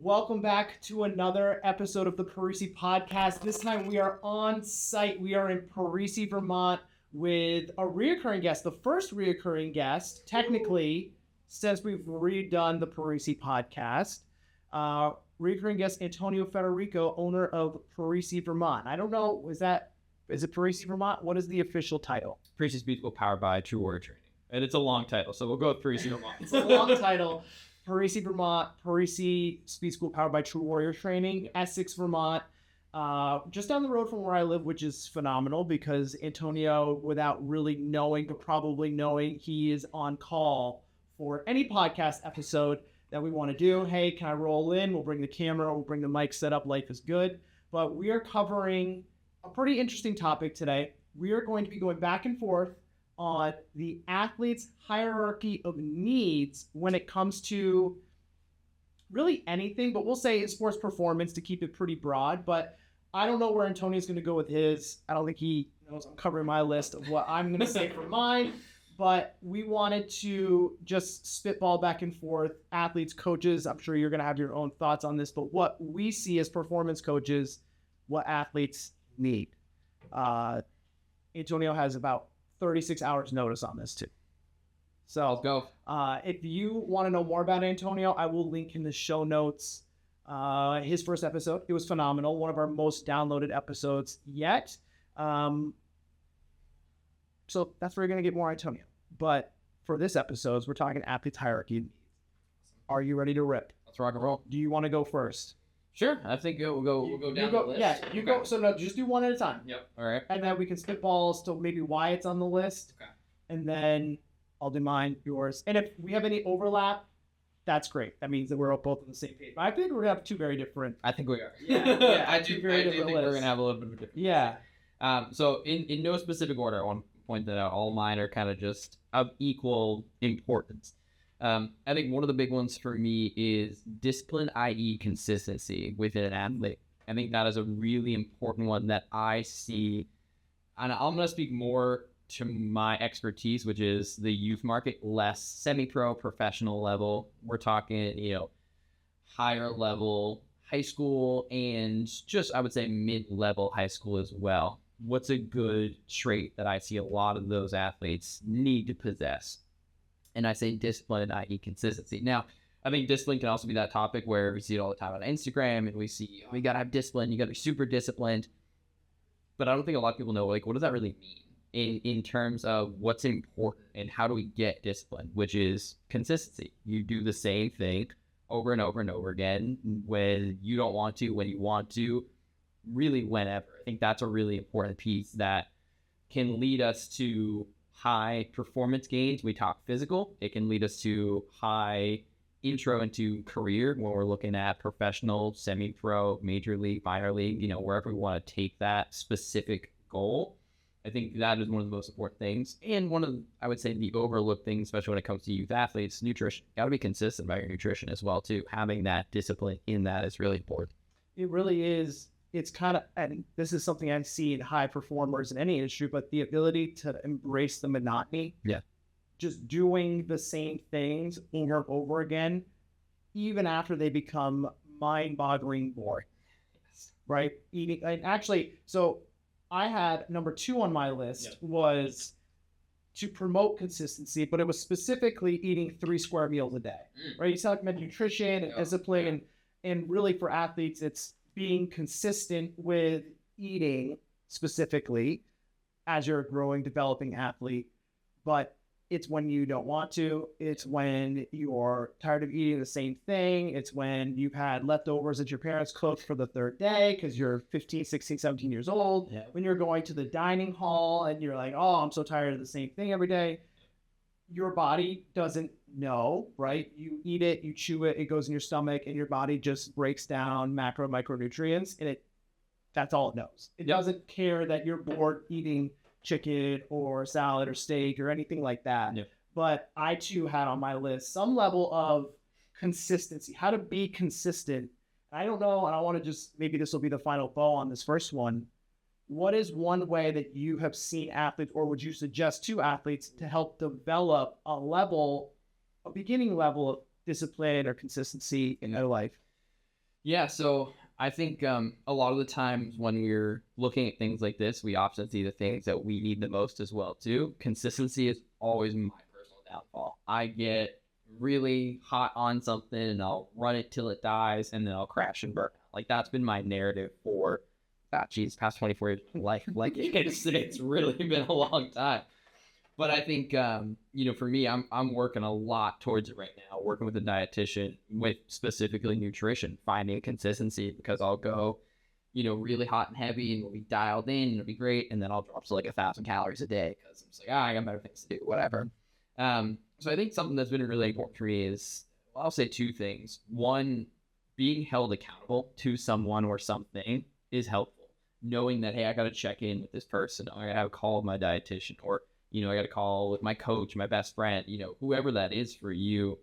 Welcome back to another episode of the Parisi podcast. This time we are on site. We are in Parisi, Vermont with a reoccurring guest, the first reoccurring guest, technically, since we've redone the Parisi podcast. Reoccurring guest, Antonio Federico, owner of Parisi Vermont. I don't know, is it Parisi Vermont? What is the official title? Parisi Speed School powered by True Warrior Training. And it's a long title, so we'll go with Parisi Vermont. It's a long title. Parisi Vermont, Parisi Speed School powered by True Warrior Training, Essex, Vermont, just down the road from where I live, which is phenomenal because Antonio, without really knowing, but probably knowing, he is on call for any podcast episode that we want to do. Hey, can I roll in? We'll bring the camera, we'll bring the mic set up, life is good. But we are covering a pretty interesting topic today. We are going to be going back and forth on the athlete's hierarchy of needs when it comes to really anything, but we'll say in sports performance to keep it pretty broad. But I don't know where Antonio's going to go with his. I don't think he knows I'm covering my list of what I'm going to say for mine. But we wanted to just spitball back and forth. Athletes, coaches, I'm sure you're going to have your own thoughts on this, but what we see as performance coaches, what athletes need. Antonio has about 36 hours notice on this too. So let's go. If you want to know more about Antonio, I will link in the show notes. His first episode, it was phenomenal. One of our most downloaded episodes yet. So that's where you're going to get more Antonio. But for this episode, we're talking athlete's hierarchy. Are you ready to rip? Let's rock and roll. Do you want to go first? Sure. I think we'll go down the list. Yeah, you go. So no, just do one at a time. Yep. All right. And then we can spitball as to maybe why it's on the list. Okay. And then I'll do mine, yours. And if we have any overlap, that's great. That means that we're both on the same page. But I think we're going to have two very different. I think we are. Yeah. I do think we're going to have a little bit of a different. Yeah. So in no specific order, I want to point that out. All mine are kind of just of equal importance. I think one of the big ones for me is discipline, i.e. consistency within an athlete. I think that is a really important one that I see. And I'm going to speak more to my expertise, which is the youth market, less semi-pro, professional level. We're talking, higher level high school and just, I would say, mid-level high school as well. What's a good trait that I see a lot of those athletes need to possess? And I say discipline, i.e. consistency. Now, I think discipline can also be that topic where we see it all the time on Instagram, and we see, you got to have discipline, you got to be super disciplined. But I don't think a lot of people know, what does that really mean in terms of what's important and how do we get discipline, which is consistency. You do the same thing over and over and over again when you don't want to, when you want to, really whenever. I think that's a really important piece that can lead us to high performance gains. We talk physical. It can lead us to high intro into career when we're looking at professional, semi-pro, major league, minor league, wherever we want to take that specific goal. I think that is one of the most important things. And one of, I would say, the overlooked things, especially when it comes to youth athletes, nutrition. Got to be consistent about your nutrition as well, too. Having that discipline in that is really important. It really is. It's kind of, and this is something I see in high performers in any industry, but the ability to embrace the monotony. Yeah. Just doing the same things over and over again, even after they become mind-boggling boring. Yes. Right? Eating, and actually, so I had number 2 on my list was to promote consistency, but it was specifically eating 3 square meals a day. Right? You talk about nutrition and discipline, and really for athletes, it's being consistent with eating specifically as you're a growing, developing athlete. But it's when you don't want to. It's when you're tired of eating the same thing. It's when you've had leftovers that your parents cooked for the 3rd day because you're 15, 16, 17 years old. Yeah. When you're going to the dining hall and you're like, oh, I'm so tired of the same thing every day. Your body doesn't know, right? You eat it, you chew it, it goes in your stomach, and your body just breaks down macro, micronutrients, and that's all it knows. It doesn't care that you're bored eating chicken or salad or steak or anything like that. Yep. But I too had on my list some level of consistency, how to be consistent. I don't know, and I want to just, maybe this will be the final bow on this first one. What is one way that you have seen athletes, or would you suggest to athletes to help develop a beginning level of discipline or consistency in their life? Yeah, so I think a lot of the times when we're looking at things like this, we often see the things that we need the most as well too. Consistency is always my personal downfall. I get really hot on something and I'll run it till it dies and then I'll crash and burn out. Like that's been my narrative for past 24 years of life. Like it's really been a long time. But I think, for me, I'm working a lot towards it right now, working with a dietitian with specifically nutrition, finding consistency because I'll go, really hot and heavy and we'll be dialed in and it'll be great. And then I'll drop to like 1,000 calories a day because I'm just like, I got better things to do, whatever. So I think something that's been really important for me is, well, I'll say two things. One, being held accountable to someone or something is helpful. Knowing that, hey, I got to check in with this person, or I have a call with my dietitian, or I got a call with my coach, my best friend, whoever that is for you,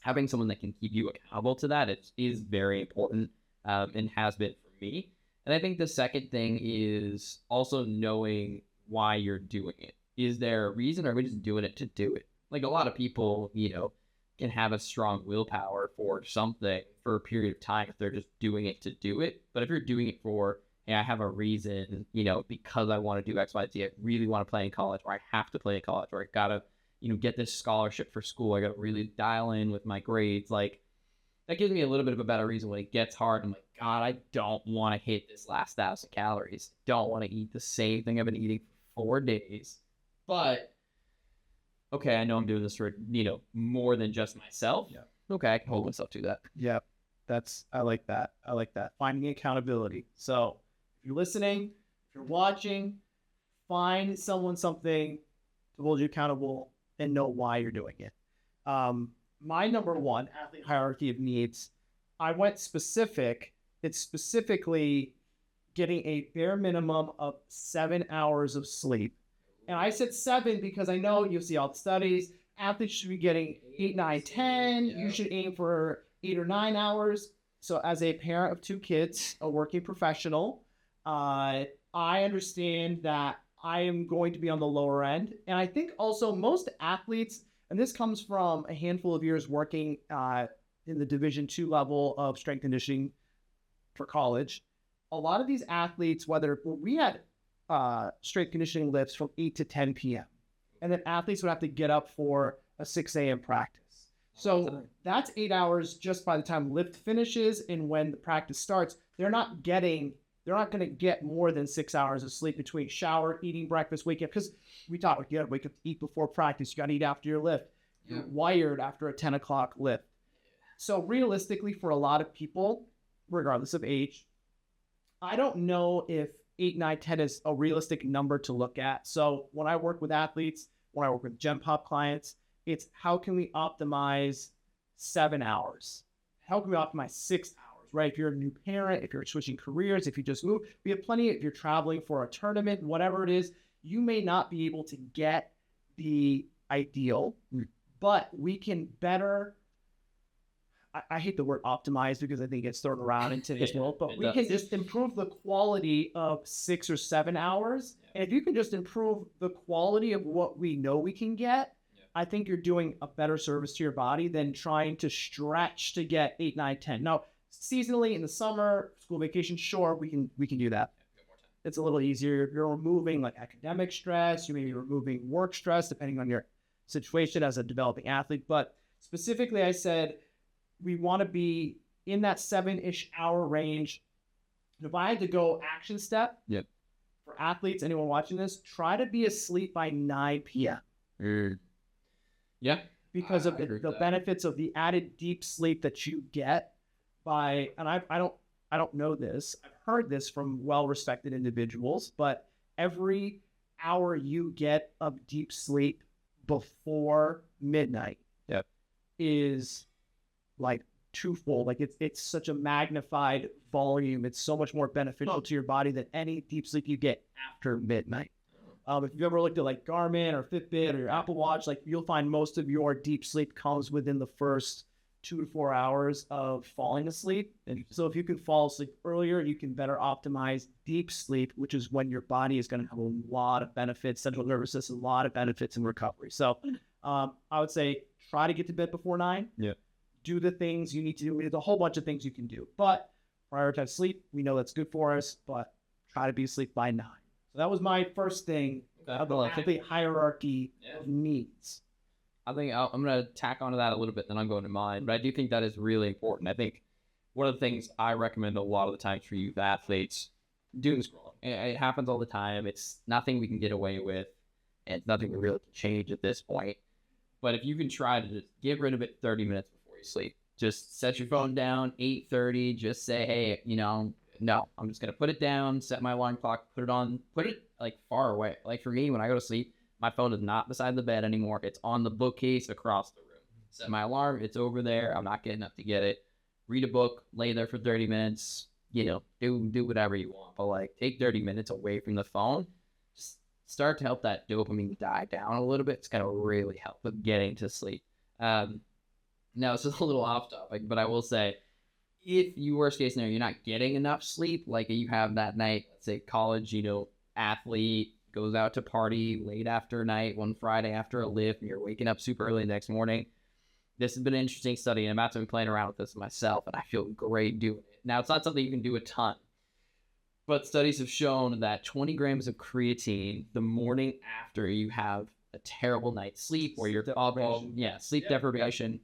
having someone that can keep you accountable to that is very important and has been for me. And I think the second thing is also knowing why you're doing it. Is there a reason or are we just doing it to do it? Like a lot of people, can have a strong willpower for something for a period of time if they're just doing it to do it. But if you're doing it for, hey, I have a reason, because I want to do X, Y, Z. I really want to play in college, or I have to play in college, or I gotta, get this scholarship for school. I gotta really dial in with my grades. Like that gives me a little bit of a better reason when it gets hard. I'm like, God, I don't want to hit this last 1,000 calories. Don't want to eat the same thing I've been eating for 4 days. But okay, I know I'm doing this for, more than just myself. Yeah. Okay, I can hold myself to that. Yeah. I like that. Finding accountability. So if you're listening, if you're watching, find something to hold you accountable and know why you're doing it. My number one athlete hierarchy of needs, I went specific. It's specifically getting a bare minimum of 7 hours of sleep. And I said 7 because I know you see all the studies. Athletes should be getting 8, 9, 10. Yeah. You should aim for 8 or 9 hours. So as a parent of 2 kids, a working professional, I understand that I am going to be on the lower end. And I think also most athletes, and this comes from a handful of years working in the Division II level of strength conditioning for college, a lot of these athletes, we had strength conditioning lifts from 8 to 10 p.m. And then athletes would have to get up for a 6 a.m. practice. So that's 8 hours just by the time lift finishes, and when the practice starts, they're not going to get more than 6 hours of sleep between shower, eating breakfast, waking up. Because we talk, you got to wake up to eat before practice. You got to eat after your lift. You're wired after a 10 o'clock lift. So realistically, for a lot of people, regardless of age, I don't know if 8, 9, 10 is a realistic number to look at. So when I work with athletes, when I work with Gen Pop clients, it's how can we optimize 7 hours? How can we optimize 6 hours, right? If you're a new parent, if you're switching careers, if you just move, we have plenty. If you're traveling for a tournament, whatever it is, you may not be able to get the ideal, but we can better. I hate the word optimize because I think it's thrown around in today's world, but we can just improve the quality of 6 or 7 hours. And if you can just improve the quality of what we know we can get, I think you're doing a better service to your body than trying to stretch to get 8, 9, 10. Now, seasonally in the summer, school vacation, sure, we can do that. It's a little easier. You're removing like academic stress. You may be removing work stress, depending on your situation as a developing athlete. But specifically, I said, we want to be in that 7-ish hour range. If I had to go action step for athletes, anyone watching this, try to be asleep by 9 p.m. Yeah. Because of the benefits of the added deep sleep that you get by, and I don't know this, I've heard this from well-respected individuals, but every hour you get of deep sleep before midnight is like twofold. Like it's such a magnified volume. It's so much more beneficial to your body than any deep sleep you get after midnight. If you've ever looked at like Garmin or Fitbit or your Apple Watch, like you'll find most of your deep sleep comes within the first 2 to 4 hours of falling asleep. And so if you can fall asleep earlier, you can better optimize deep sleep, which is when your body is going to have a lot of benefits, central nervous system, a lot of benefits in recovery. So I would say try to get to bed before 9. Yeah. do the things you need to do. There's a whole bunch of things you can do, but prioritize sleep. We know that's good for us, but try to be asleep by 9. So that was my first thing. The hierarchy of needs. I think I'm going to tack onto that a little bit, then I'm going to mine. But I do think that is really important. I think one of the things I recommend a lot of the times for youth athletes, doom scrolling. It happens all the time. It's nothing we can get away with, and it's nothing we really can change at this point. But if you can try to just get rid of it 30 minutes before you sleep, just set your phone down, 8:30, just say, hey, no, I'm just going to put it down, set my alarm clock, put it like far away. Like for me, when I go to sleep, my phone is not beside the bed anymore. It's on the bookcase across the room. Set my alarm. It's over there. I'm not getting up to get it. Read a book, lay there for 30 minutes, do whatever you want. But like take 30 minutes away from the phone. Just start to help that dopamine die down a little bit. It's going to really help with getting to sleep. Now, it's just a little off topic, but I will say, if you worst case scenario, you're not getting enough sleep, like you have that night, let's say college, athlete goes out to party late after night, one Friday after a lift, and you're waking up super early the next morning. This has been an interesting study, and I'm actually playing around with this myself, and I feel great doing it. Now, it's not something you can do a ton, but studies have shown that 20 grams of creatine the morning after you have a terrible night's sleep, where you're sleep deprivation,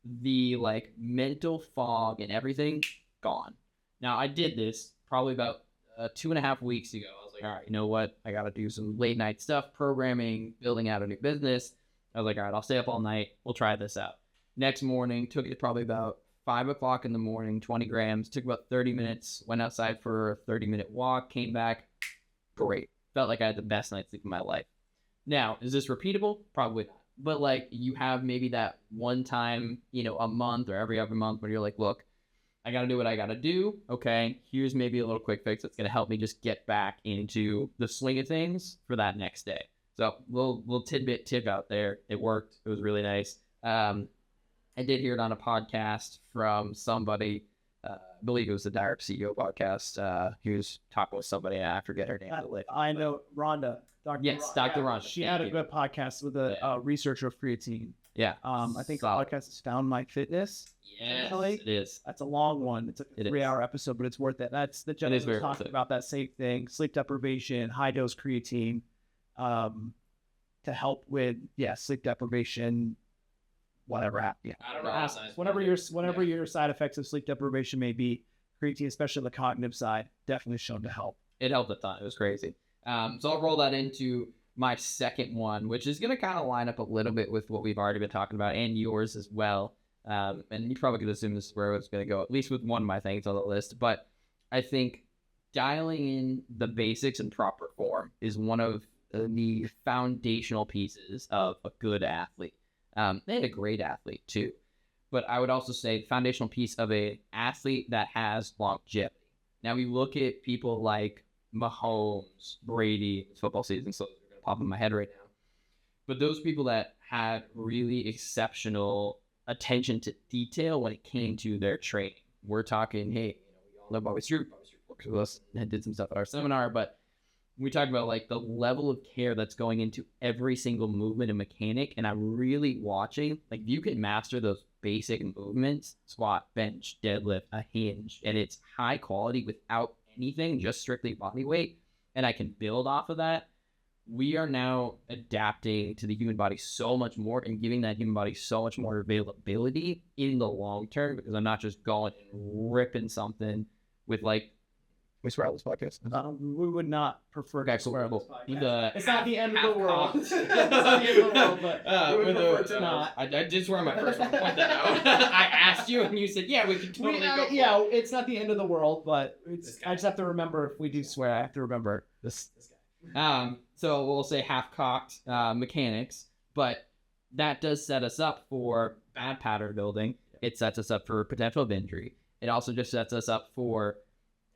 the mental fog and everything gone. Now, I did this probably about 2.5 weeks ago. I was like, all right, you know what? I got to do some late night stuff, programming, building out a new business. I was like, all right, I'll stay up all night. We'll try this out. Next morning, took it probably about 5 o'clock in the morning, 20 grams, took about 30 minutes, went outside for a 30-minute walk, came back. Great. Felt like I had the best night's sleep of my life. Now, is this repeatable? Probably not. But you have maybe that one time, a month or every other month where you're like, look, I got to do what I got to do. Okay, here's maybe a little quick fix that's going to help me just get back into the swing of things for that next day. So little tidbit tip out there. It worked. It was really nice. I did hear it on a podcast from somebody. I believe it was the Direct CEO podcast. He was talking with somebody, and I forget her name. I know Rhonda. Dr. Rhonda. She had a good podcast with a researcher of creatine. Yeah. I think the podcast is Found My Fitness. Yes, it is. That's a long one. It's a 3-hour episode, but it's worth it. That's the gentleman talking about that same thing: sleep deprivation, high dose creatine, to help with sleep deprivation, whatever. I don't know. Whatever your side effects of sleep deprivation may be, creatine, especially the cognitive side, definitely shown to help. It helped a ton. It was crazy. So I'll roll that into my second one, which is going to kind of line up a little bit with what we've already been talking about and yours as well. And you probably could assume this is where it's going to go, at least with one of my things on the list. But I think dialing in the basics in proper form is one of the foundational pieces of a good athlete. And a great athlete too. But I would also say the foundational piece of an athlete that has longevity. Now we look at people like Mahomes, Brady, it's football season, so they're going to pop in my head right now. But those people that had really exceptional attention to detail when it came to their training. We're talking, hey, we all know Bobby Stroup works with us and did some stuff at our seminar, but we talk about the level of care that's going into every single movement and mechanic, and I'm really watching, if you can master those basic movements, squat, bench, deadlift, a hinge, and it's high quality without anything, just strictly body weight, and I can build off of that, we are now adapting to the human body so much more and giving that human body so much more availability in the long term, because I'm not just going and ripping something with we swear on this podcast. We would not prefer to swear on this podcast. It's not the end of the world. It's not the end of the world, but we would prefer to not. I did swear on my first one. Point that out. I asked you, and you said, "Yeah, we can totally go." Yeah, it's not the end of the world, but I just have to remember, if we do swear, I have to remember this guy. So we'll say half-cocked mechanics, but that does set us up for bad pattern building. It sets us up for potential of injury. It also just sets us up for,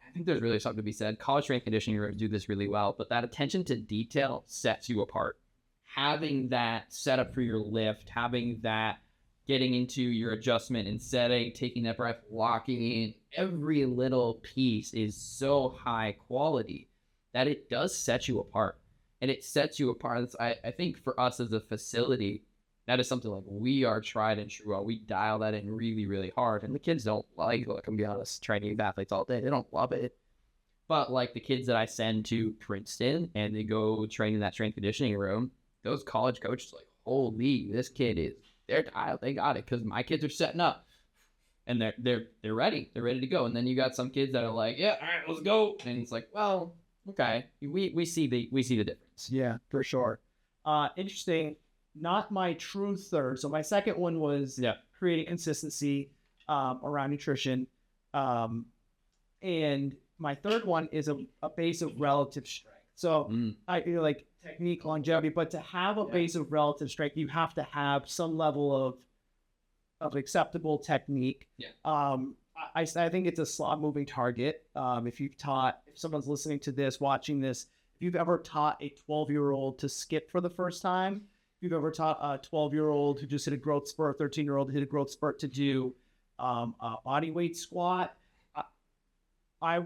I think there's really something to be said. College strength conditioning rooms do this really well, but that attention to detail sets you apart. Having that set up for your lift, having that getting into your adjustment and setting, taking that breath, locking in, every little piece is so high quality that it does set you apart. And it sets you apart. I think for us as a facility, that is something like we are tried and true. We dial that in really, really hard. And the kids don't like, look, I'm be honest, training youth athletes all day. They don't love it. But like the kids that I send to Princeton and they go train in that strength conditioning room, those college coaches are like, holy, this kid is, they're dialed. They got it because my kids are setting up and they're ready. They're ready to go. And then you got some kids that are like, yeah, all right, let's go. And it's like, well, okay, we see the difference. Yeah, for sure. Interesting. Not my true third. So my second one was creating consistency around nutrition. And my third one is a base of relative strength. So I like technique, longevity, but to have a base of relative strength, you have to have some level of acceptable technique. I think it's a slow moving target. If someone's listening to this, watching this, if you've ever taught a 12-year-old to skip for the first time, if you've ever taught a 12-year-old who just hit a growth spurt, 13-year-old hit a growth spurt to do a body weight squat, I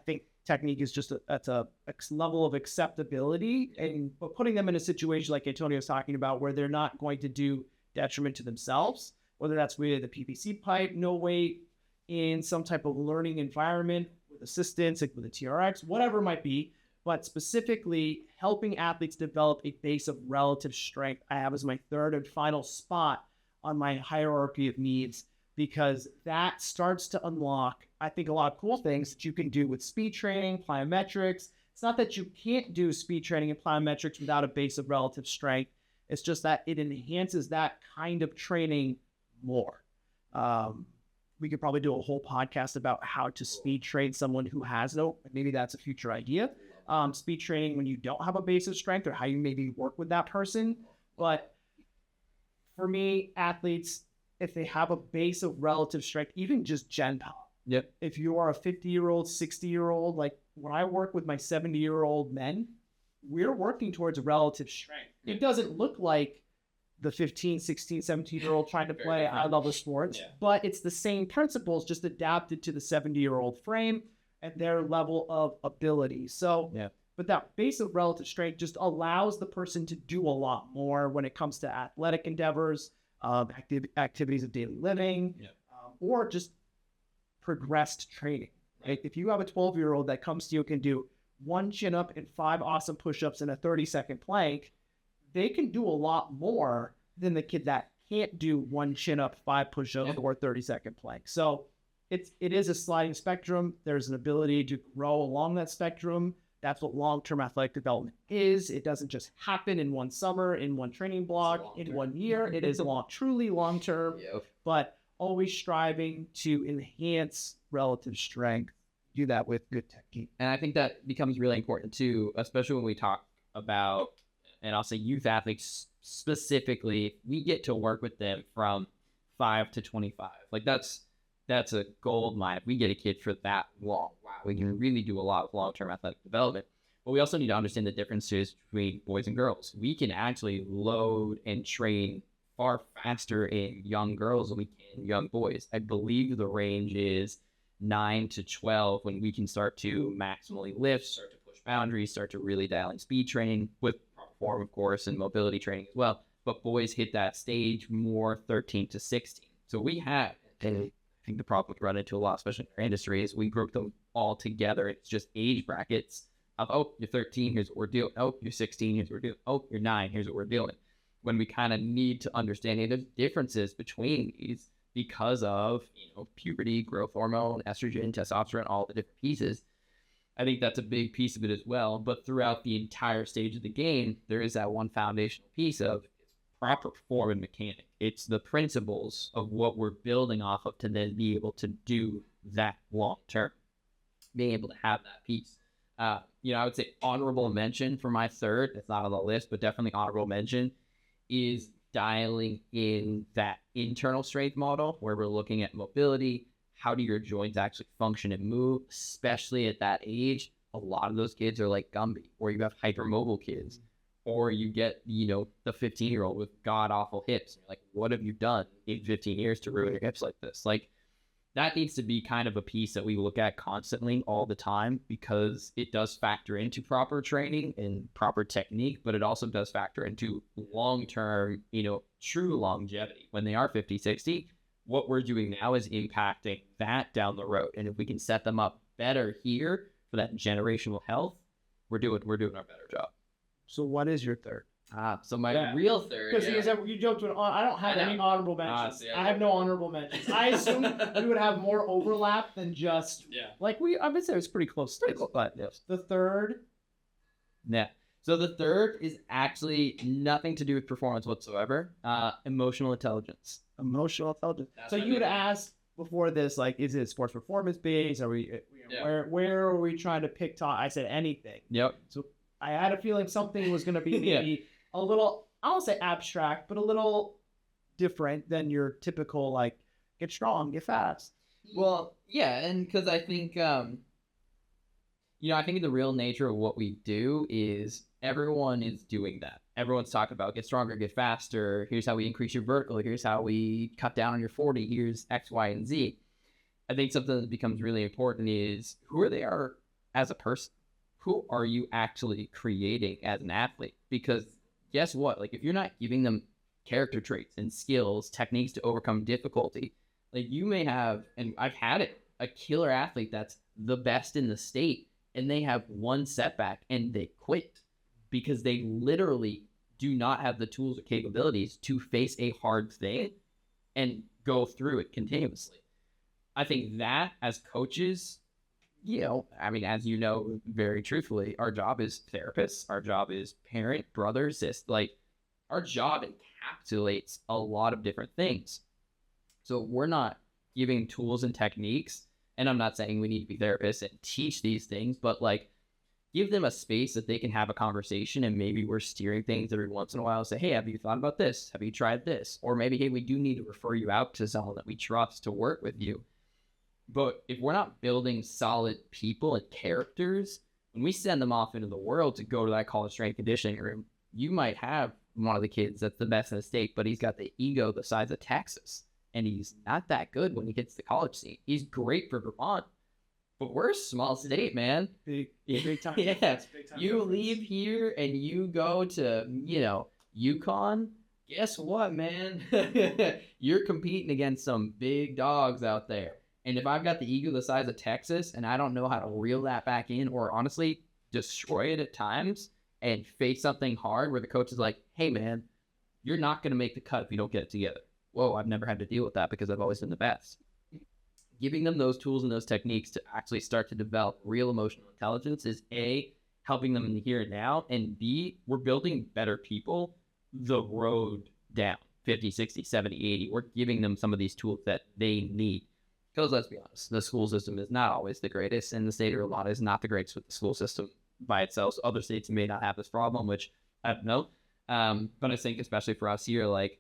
think technique is just that's a level of acceptability, but putting them in a situation like Antonio was talking about, where they're not going to do detriment to themselves, whether that's with a PVC pipe, no weight, in some type of learning environment with assistance, like with a TRX, whatever it might be, but specifically helping athletes develop a base of relative strength, I have as my third and final spot on my hierarchy of needs, because that starts to unlock, I think, a lot of cool things that you can do with speed training, plyometrics. It's not that you can't do speed training and plyometrics without a base of relative strength. It's just that it enhances that kind of training more. We could probably do a whole podcast about how to speed train someone who has maybe that's a future idea. Speed training when you don't have a base of strength, or how you maybe work with that person. But for me, athletes, if they have a base of relative strength, even just gen pop. If you are a 50-year-old, 60-year-old, like when I work with my 70-year-old men, we're working towards relative strength. It doesn't look like the 15, 16, 17-year-old trying to play high-level sports, but it's the same principles, just adapted to the 70-year-old frame and their level of ability. So, but that base of relative strength just allows the person to do a lot more when it comes to athletic endeavors, activities of daily living, or just progressed training. Right? If you have a 12-year-old that comes to you and can do 1 chin-up and 5 awesome push-ups and a 30-second plank, they can do a lot more than the kid that can't do 1 chin-up, 5 push-ups, or 30-second plank. So it is a sliding spectrum. There's an ability to grow along that spectrum. That's what long-term athletic development is. It doesn't just happen in one summer, in one training block, in 1 year. It is truly long-term, but always striving to enhance relative strength. Do that with good technique. And I think that becomes really important too, especially when we talk about, and I'll say youth athletes specifically, we get to work with them from 5 to 25. Like that's a gold mine. If we get a kid for that long, wow, we can really do a lot of long-term athletic development. But we also need to understand the differences between boys and girls. We can actually load and train far faster in young girls than we can in young boys. I believe the range is 9 to 12 when we can start to maximally lift, start to push boundaries, start to really dial in speed training with form, of course, and mobility training as well. But boys hit that stage more 13 to 16. So we have, and I think the problem we run into a lot, especially in our industry, is we group them all together. It's just age brackets of, oh, you're 13, here's what we're doing. Oh, you're 16, here's what we're doing. Oh, you're 9, here's what we're doing. When we kind of need to understand the differences between these because of, puberty, growth hormone, estrogen, testosterone, all the different pieces. I think that's a big piece of it as well. But throughout the entire stage of the game, there is that one foundational piece of proper form and mechanic. It's the principles of what we're building off of to then be able to do that long term, being able to have that piece. I would say honorable mention for my third, it's not on the list, but definitely honorable mention, is dialing in that internal strength model where we're looking at mobility. How do your joints actually function and move, especially at that age? A lot of those kids are like Gumby, or you have hypermobile kids, or you get, the 15-year-old with god-awful hips. You're like, what have you done in 15 years to ruin your hips like this? Like, that needs to be kind of a piece that we look at constantly all the time, because it does factor into proper training and proper technique, but it also does factor into long-term, true longevity. When they are 50, 60, what we're doing now is impacting that down the road. And if we can set them up better here for that generational health, we're doing our better job. So what is your third? So my real third. Because you joked to I don't have any honorable mentions. I have no honorable mentions. I assume we would have more overlap than just like I would say it was pretty close. But yes. The third. Yeah. So the third is actually nothing to do with performance whatsoever. Emotional intelligence. Emotional intelligence. So you would ask before this, like, is it sports performance based? Are we where are we trying to pick top? I said anything. Yep. So I had a feeling something was going to be maybe a little, I don't say abstract, but a little different than your typical, like, get strong, get fast. Well, yeah, and because I think, I think the real nature of what we do is everyone is doing that. Everyone's talking about get stronger, get faster. Here's how we increase your vertical. Here's how we cut down on your 40. Here's X, Y, and Z. I think something that becomes really important is who they are as a person. Who are you actually creating as an athlete? Because guess what? Like, if you're not giving them character traits and skills, techniques to overcome difficulty, like, you may have, and I've had it, a killer athlete that's the best in the state, and they have one setback and they quit because they literally do not have the tools or capabilities to face a hard thing and go through it continuously. I think that as coaches, as you know, very truthfully, our job is therapists, our job is parent, brother, sister, like, our job encapsulates a lot of different things. So we're not giving tools and techniques, and I'm not saying we need to be therapists and teach these things, but, like, give them a space that they can have a conversation, and maybe we're steering things every once in a while. Say, hey, have you thought about this? Have you tried this? Or maybe, hey, we do need to refer you out to someone that we trust to work with you. But if we're not building solid people and characters, when we send them off into the world to go to that college strength conditioning room, you might have one of the kids that's the best in the state, but he's got the ego the size of Texas, and he's not that good when he hits the college scene. He's great for Vermont, but we're a small state, man. Big time. Yeah. Big time You difference. leave here and you go to, Yukon. Guess what, man? You're competing against some big dogs out there. And if I've got the ego the size of Texas and I don't know how to reel that back in, or honestly destroy it at times and face something hard where the coach is like, hey, man, you're not going to make the cut if you don't get it together. Whoa, I've never had to deal with that because I've always been the best. Giving them those tools and those techniques to actually start to develop real emotional intelligence is A, helping them in the here and now, and B, we're building better people the road down 50, 60, 70, 80. We're giving them some of these tools that they need. Because let's be honest, the school system is not always the greatest, and the state of Vermont is not the greatest with the school system by itself. So other states may not have this problem, which I don't know. But I think especially for us here, like,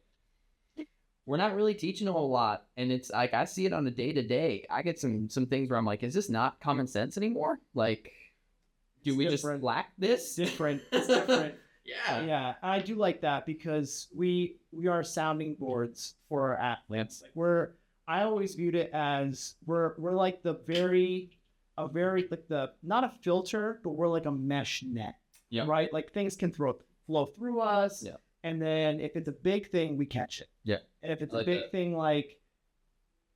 we're not really teaching a whole lot. And it's like, I see it on a day-to-day. I get some things where I'm like, is this not common sense anymore? Like, do we just lack this? Different. It's different. Yeah. Yeah, I do like that because we are sounding boards for our athletes. Like, I always viewed it as we're like a very like not a filter, but we're like a mesh net. Yeah. Right? Like, things can flow through us. Yeah. And then if it's a big thing, we catch it. Yeah. And if it's a big thing like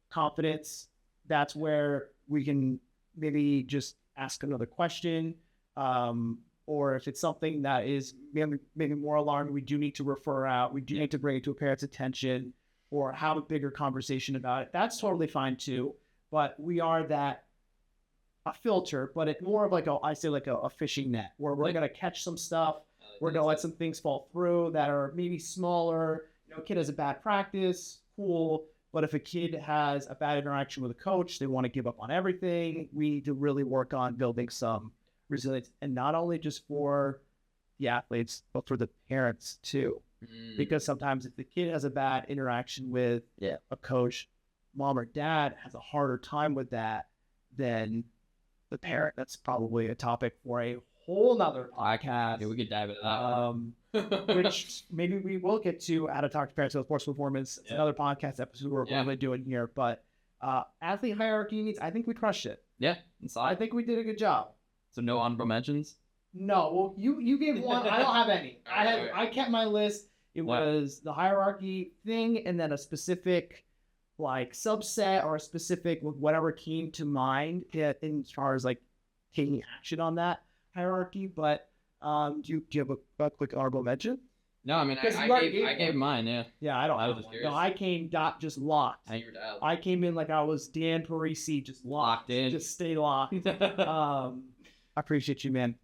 confidence, that's where we can maybe just ask another question. Or if it's something that is maybe more alarming, we do need to refer out. We do need to bring it to a parent's attention or have a bigger conversation about it. That's totally fine too. But we are a filter, but it's more of like a fishing net where we're going to catch some stuff. We're going to let some things fall through that are maybe smaller. A kid has a bad practice, cool. But if a kid has a bad interaction with a coach, they want to give up on everything. We need to really work on building some resilience, and not only just for the athletes, but for the parents too. Because sometimes if the kid has a bad interaction with a coach, mom or dad has a harder time with that than the parent. That's probably a topic for a whole nother podcast. Yeah, we could dive into that one. Which maybe we will get to how to talk to parents about sports performance. It's another podcast episode we're probably doing here. But Athlete hierarchy needs, I think we crushed it. Yeah, I inside. think we did a good job. So no honorable mentions. No, well, you gave one. I don't have any. I kept my list. It Wow. was the hierarchy thing, and then a specific like subset or a specific whatever came to mind in as far as like taking action on that hierarchy. But do you have a quick honorable mention? No, I mean, Because I you already gave gave one. mine, yeah. Yeah, I don't. I was have just one. curious. No, I came just locked. Now you're dialed. I came in like I was Dan Parisi, just locked Locked in. Just stay locked. I appreciate you, man.